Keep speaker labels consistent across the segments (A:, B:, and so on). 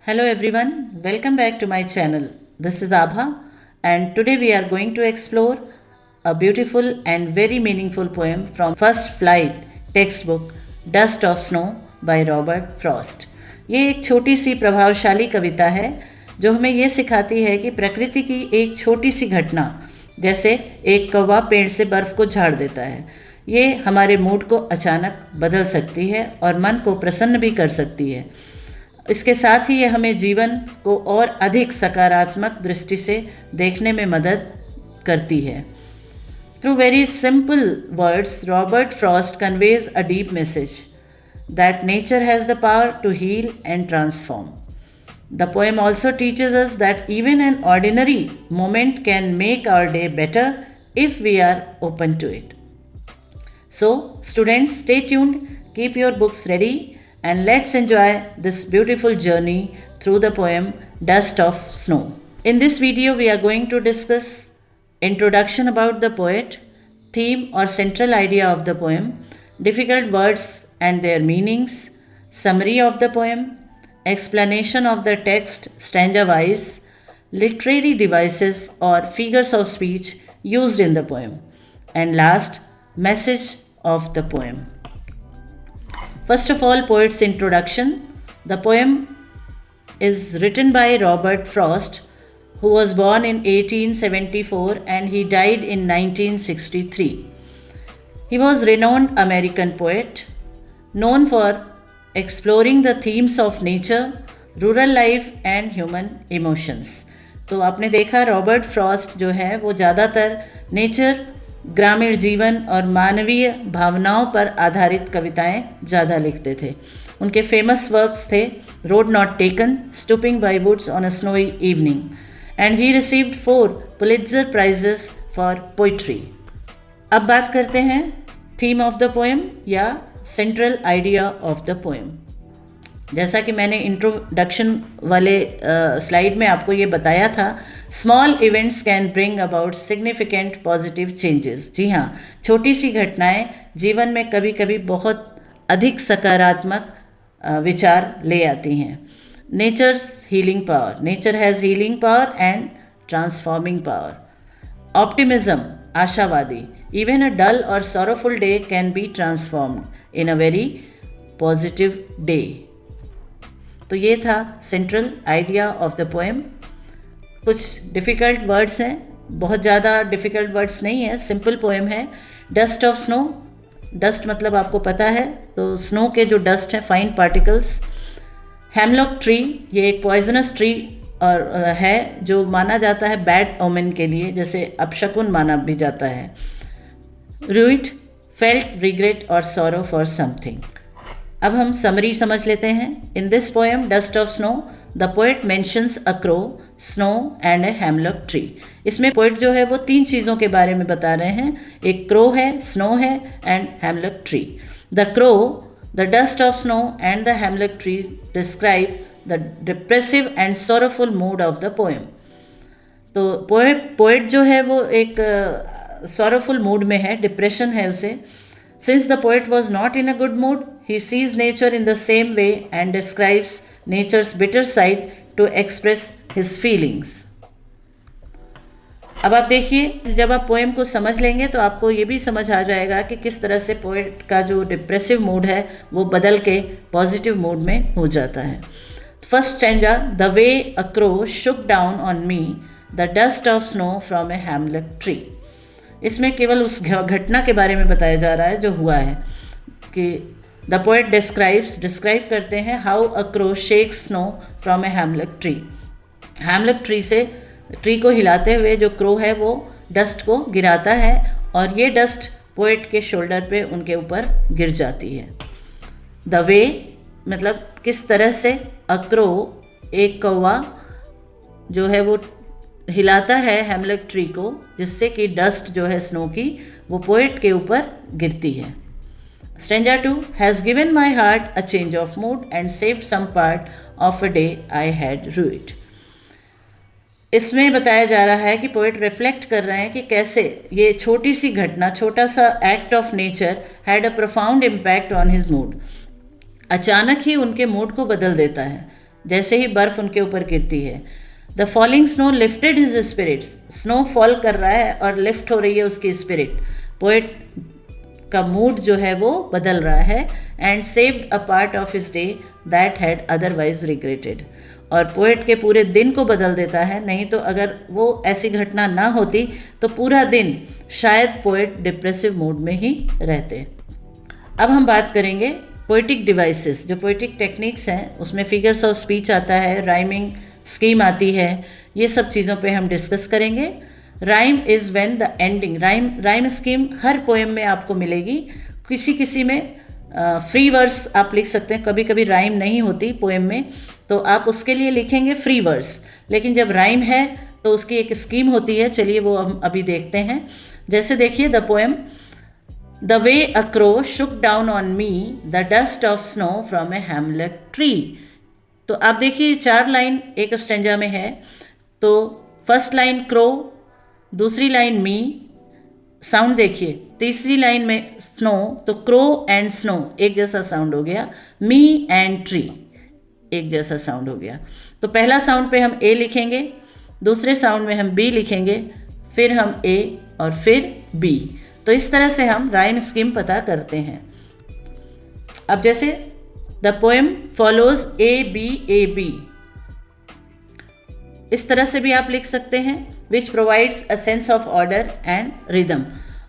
A: Hello everyone, welcome back to my channel. This is Abha, and today we are going to explore a beautiful and very meaningful poem from First Flight textbook Dust of Snow by Robert Frost. ये एक छोटी सी प्रभावशाली कविता है जो हमें ये सिखाती है कि प्रकृति की एक छोटी सी घटना जैसे एक कौवा पेड़ से बर्फ़ को झाड़ देता है, ये हमारे मूड को अचानक बदल सकती है और मन को प्रसन्न भी कर सकती है। इसके साथ ही ये हमें जीवन को और अधिक सकारात्मक दृष्टि से देखने में मदद करती है। Through very simple words Robert Frost conveys a deep message that nature has the power to heal and transform. The poem also teaches us that even an ordinary moment can make our day better if we are open to it. So students, stay tuned, keep your books ready, and let's enjoy this beautiful journey through the poem Dust of Snow. In this video we are going to discuss introduction about the poet, theme or central idea of the poem, difficult words and their meanings, summary of the poem, explanation of the text stanza wise, literary devices or figures of speech used in the poem, and last, message of the poem. First of all, poet's introduction. The poem is written by Robert Frost, who was born in 1874 and he died in 1963. He was a renowned American poet, known for exploring the themes of nature, rural life and human emotions. तो आपने देखा Robert Frost जो है वो ज़्यादातर nature, ग्रामीण जीवन और मानवीय भावनाओं पर आधारित कविताएं ज़्यादा लिखते थे। उनके फेमस वर्क्स थे road not taken, stopping by woods on a snowy evening, and he received 4 Pulitzer prizes for poetry. अब बात करते हैं थीम ऑफ द पोएम या central idea of the poem. जैसा कि मैंने इंट्रोडक्शन वाले स्लाइड में आपको ये बताया था, small events can bring about significant positive changes. जी हाँ, छोटी सी घटनाएं जीवन में कभी कभी बहुत अधिक सकारात्मक विचार ले आती हैं। Nature's healing power, nature has healing power and transforming power. Optimism, आशावादी, इवन अ डल और sorrowful day can be transformed in a very positive day. तो ये था central idea of the poem. कुछ डिफ़िकल्ट वर्ड्स हैं, बहुत ज़्यादा difficult words नहीं है, सिंपल पोएम है। डस्ट ऑफ स्नो, डस्ट मतलब आपको पता है, तो स्नो के जो डस्ट है फाइन पार्टिकल्स। हेमलॉक ट्री, ये एक पॉइजनस ट्री और है जो माना जाता है बैड ओमेन के लिए, जैसे अपशकुन माना भी जाता है। रूइट, फेल्ट रिग्रेट और सॉरो फॉर समथिंग। अब हम समरी समझ लेते हैं। In this poem dust of snow the poet mentions a crow, snow and a hemlock tree. इसमें पोएट जो है वो 3 चीज़ों के बारे में बता रहे हैं, एक क्रो है, स्नो है and hemlock tree. The crow, the dust of snow and the hemlock tree describe the depressive and sorrowful mood off the poem. तो पोएट जो है वो एक सोरोफुल मूड में है, डिप्रेशन है उसे। Since the poet was not in a good mood, he sees nature in the same way and describes nature's bitter side to express his feelings. अब आप देखिए, जब आप पोएम को समझ लेंगे तो आपको ये भी समझ आ जाएगा कि किस तरह से पोएट का जो डिप्रेसिव मूड है वो बदल के पॉजिटिव मूड में हो जाता है। First stanza, the way a crow Shuk down on me the dust of snow from a hemlock tree. इसमें केवल उस घटना के बारे में बताया जा रहा है जो हुआ है कि द पोएट डिस्क्राइब करते हैं how a crow shakes snow from a hemlock tree. Hemlock tree से, ट्री को हिलाते हुए जो क्रो है वो डस्ट को गिराता है और ये डस्ट पोएट के शोल्डर पे उनके ऊपर गिर जाती है। द वे मतलब किस तरह से, अ क्रो एक कौवा जो है वो हिलाता है हेमलॉक ट्री को, जिससे कि डस्ट जो है स्नो की वो पोएट के ऊपर गिरती है। Stanza 2, has given my heart a change of mood and saved some part of a day I had rued. इसमें बताया जा रहा है कि पोएट रिफ्लेक्ट कर रहे हैं कि कैसे ये छोटी सी घटना, छोटा सा act of nature had a profound impact on his mood. अचानक ही उनके मूड को बदल देता है। जैसे ही बर्फ़ उनके ऊपर गिरती है। The falling snow lifted his spirits, snow fall कर रहा है और लिफ्ट हो रही है उसकी स्पिरिट, पोएट का मूड जो है वो बदल रहा है, and saved a part of his day that had otherwise regretted, और पोएट के पूरे दिन को बदल देता है। नहीं तो अगर वो ऐसी घटना ना होती तो पूरा दिन शायद पोएट डिप्रेसिव मूड में ही रहते। अब हम बात करेंगे पोएटिक डिवाइसेस, जो पोएटिक टेक्निक्स हैं उसमें फिगर्स ऑफ स्पीच आता है, राइमिंग स्कीम आती है, ये सब चीज़ों पे हम डिस्कस करेंगे। Rhyme is when the ending, rhyme scheme her poem में आपको मिलेगी, किसी किसी में फ्री वर्स आप लिख सकते हैं, कभी कभी राइम नहीं होती पोएम में तो आप उसके लिए लिखेंगे फ्री वर्स, लेकिन जब राइम है तो उसकी एक स्कीम होती है। चलिए वो हम अभी देखते हैं। जैसे देखिए the poem the way a crow Shuk down on me the dust of snow from A Hamlet tree. तो आप देखिए 4 लाइन एक स्टेंजा में है, तो फर्स्ट लाइन क्रो, दूसरी लाइन मी, साउंड देखिए, तीसरी लाइन में स्नो, तो क्रो एंड स्नो एक जैसा साउंड हो गया, मी एंड ट्री एक जैसा साउंड हो गया। तो पहला साउंड पे हम ए लिखेंगे, दूसरे साउंड में हम बी लिखेंगे, फिर हम ए और फिर बी। तो इस तरह से हम राइम स्कीम पता करते हैं। अब जैसे the poem follows A B, इस तरह से भी आप लिख सकते हैं, which provides a sense of order and rhythm.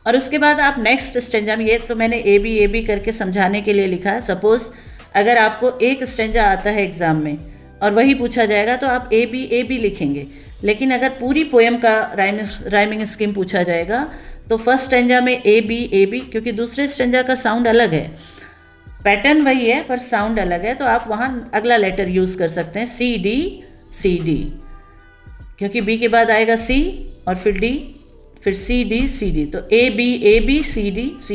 A: और उसके बाद आप नेक्स्ट स्टेंजा में, ये तो मैंने ए बी करके समझाने के लिए लिखा है। सपोज अगर आपको एक स्टेंजा आता है एग्ज़ाम में और वही पूछा जाएगा तो आप ए बी लिखेंगे, लेकिन अगर पूरी पोएम का राइमिंग स्कीम पूछा जाएगा तो फर्स्ट स्टेंजा में ए बी, क्योंकि दूसरे स्टेंजा का साउंड अलग है, पैटर्न वही है पर साउंड अलग है, तो आप वहाँ अगला लेटर यूज़ कर सकते हैं सी डी, क्योंकि बी के बाद आएगा सी और फिर डी, फिर सी डी, तो ए बी सी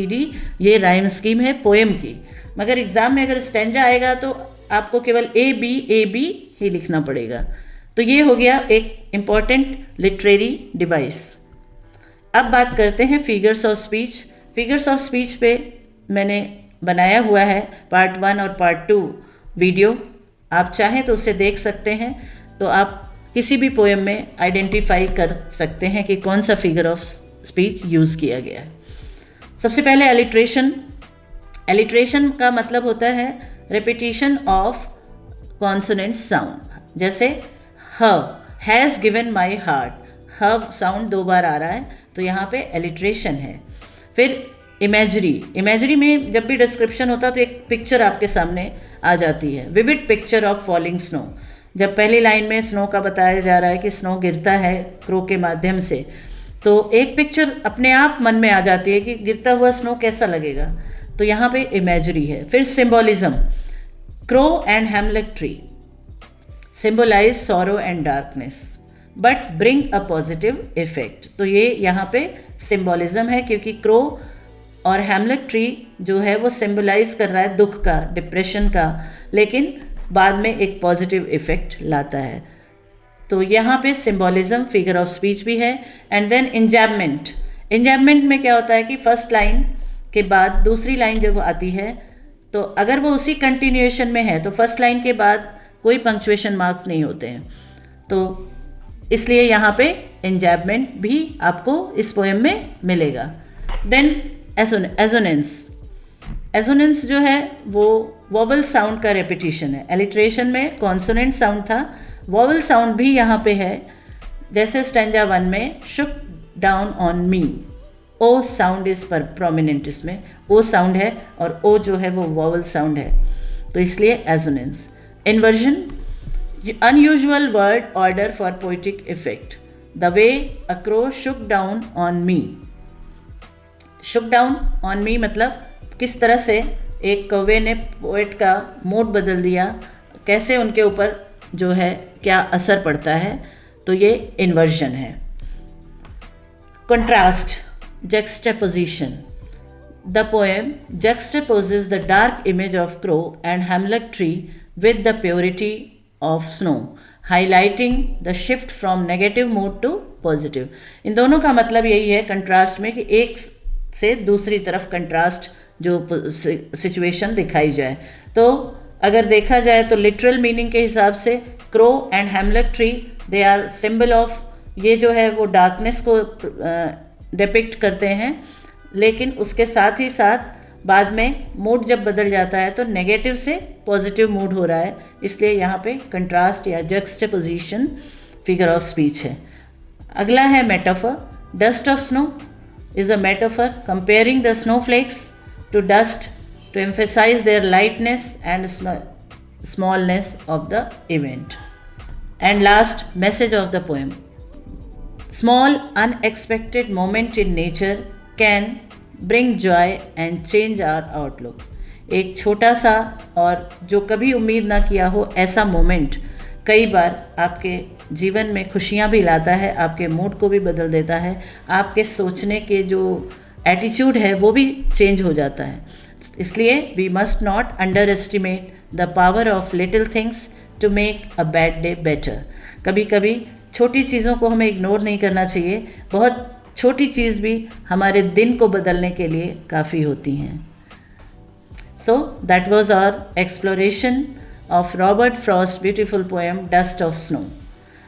A: डी ये राइम स्कीम है पोएम की। मगर एग्ज़ाम में अगर स्टेंजा आएगा तो आपको केवल ए बी ही लिखना पड़ेगा। तो ये हो गया एक इम्पॉर्टेंट लिटरेरी डिवाइस। अब बात करते हैं figures of speech. Figures of speech पे मैंने बनाया हुआ है पार्ट 1 और पार्ट 2 वीडियो, आप चाहें तो उसे देख सकते हैं, तो आप किसी भी पोएम में आइडेंटिफाई कर सकते हैं कि कौन सा फिगर ऑफ स्पीच यूज़ किया गया है। सबसे पहले एलिट्रेशन। एलिट्रेशन का मतलब होता है रिपीटिशन ऑफ कॉन्सोनेंट साउंड। जैसे ह हैज़ गिवन माई हार्ट, ह साउंड 2 बार आ रहा है तो यहाँ पे एलिट्रेशन है। फिर इमेजरी में जब भी डिस्क्रिप्शन होता है तो एक पिक्चर आपके सामने आ जाती है, vivid picture of falling snow. जब पहली लाइन में स्नो का बताया जा रहा है कि स्नो गिरता है क्रो के माध्यम से, तो एक पिक्चर अपने आप मन में आ जाती है कि गिरता हुआ स्नो कैसा लगेगा, तो यहाँ पे इमेजरी है। फिर symbolism, crow and hemlock tree symbolize sorrow and darkness but bring a positive effect. तो ये यहाँ पे सिंबॉलिज्म है, क्योंकि क्रो और हैमलेट ट्री जो है वो सिंबलाइज कर रहा है दुख का, डिप्रेशन का, लेकिन बाद में एक पॉजिटिव इफेक्ट लाता है। तो यहाँ पे सिंबॉलिज्म फिगर ऑफ स्पीच भी है। एंड देन इंजैबमेंट में क्या होता है कि फर्स्ट लाइन के बाद दूसरी लाइन जब आती है तो अगर वो उसी कंटिन्यूएशन में है तो फर्स्ट लाइन के बाद कोई पंक्चुएशन मार्क्स नहीं होते हैं, तो इसलिए यहाँ पे इंजैबमेंट भी आपको इस पोएम में मिलेगा। देन एजोनेंस जो है वो वॉवल साउंड का रेपिटेशन है। एलिट्रेशन में कॉन्सोनेंट साउंड था, वॉवल साउंड भी यहाँ पे है। जैसे स्टैंजा 1 में shook down on me, O sound is पर प्रोमिनेंट, इसमें ओ साउंड है और ओ जो है वो वॉवल साउंड है, तो इसलिए assonance. Inversion, unusual word order for poetic effect. The way a crow Shuk down on me, Shuk down on मी मतलब किस तरह से एक कौवे ने पोएट का मूड बदल दिया, कैसे उनके ऊपर जो है क्या असर पड़ता है, तो ये इन्वर्जन है। Contrast, juxtaposition. The poem juxtaposes the dark image of crow and hemlock tree with the purity of snow, highlighting the shift from negative mood to positive. इन दोनों का मतलब यही है कंट्रास्ट में कि एक से दूसरी तरफ कंट्रास्ट जो सिचुएशन दिखाई जाए। तो अगर देखा जाए तो लिटरल मीनिंग के हिसाब से crow and hemlock tree they are symbol of, ये जो है वो डार्कनेस को डिपिक्ट करते हैं, लेकिन उसके साथ ही साथ बाद में मूड जब बदल जाता है तो नेगेटिव से पॉजिटिव मूड हो रहा है, इसलिए यहाँ पे कंट्रास्ट या जक्सटेपोजिशन फिगर ऑफ स्पीच है। अगला है metaphor. Dust of snow is a metaphor comparing the snowflakes to dust to emphasize their lightness and smallness of the event. And last, message of the poem. Small unexpected moment in nature can bring joy and change our outlook. एक छोटा सा और जो कभी उम्मीद ना किया हो ऐसा मोमेंट कई बार आपके जीवन में खुशियाँ भी लाता है, आपके मूड को भी बदल देता है, आपके सोचने के जो एटीट्यूड है वो भी चेंज हो जाता है। इसलिए we must not underestimate the power of little things to make a bad day better. कभी कभी छोटी चीज़ों को हमें इग्नोर नहीं करना चाहिए, बहुत छोटी चीज़ भी हमारे दिन को बदलने के लिए काफ़ी होती हैं। So that was our exploration of Robert Frost's beautiful poem Dust of Snow.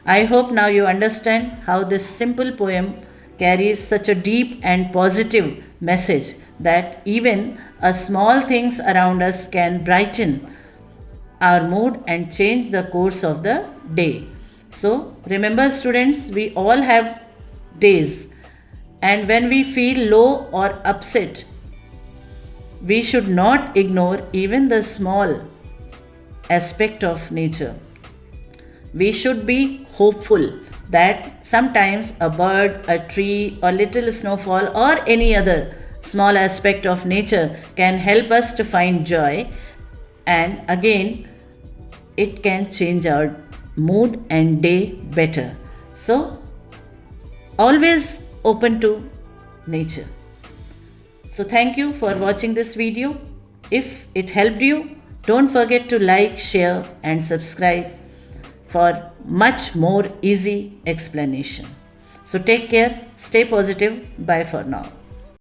A: I hope now you understand how this simple poem carries such a deep and positive message that even a small things around us can brighten our mood and change the course of the day. So remember students, we all have days, and when we feel low or upset, we should not ignore even the small aspect of nature. We should be hopeful that sometimes a bird, a tree, or little snowfall, or any other small aspect of nature can help us to find joy, and again it can change our mood and day better. So always open to nature. So thank you for watching this video. If it helped you, don't forget to like, share and subscribe for much more easy explanation. So take care, stay positive, bye for now.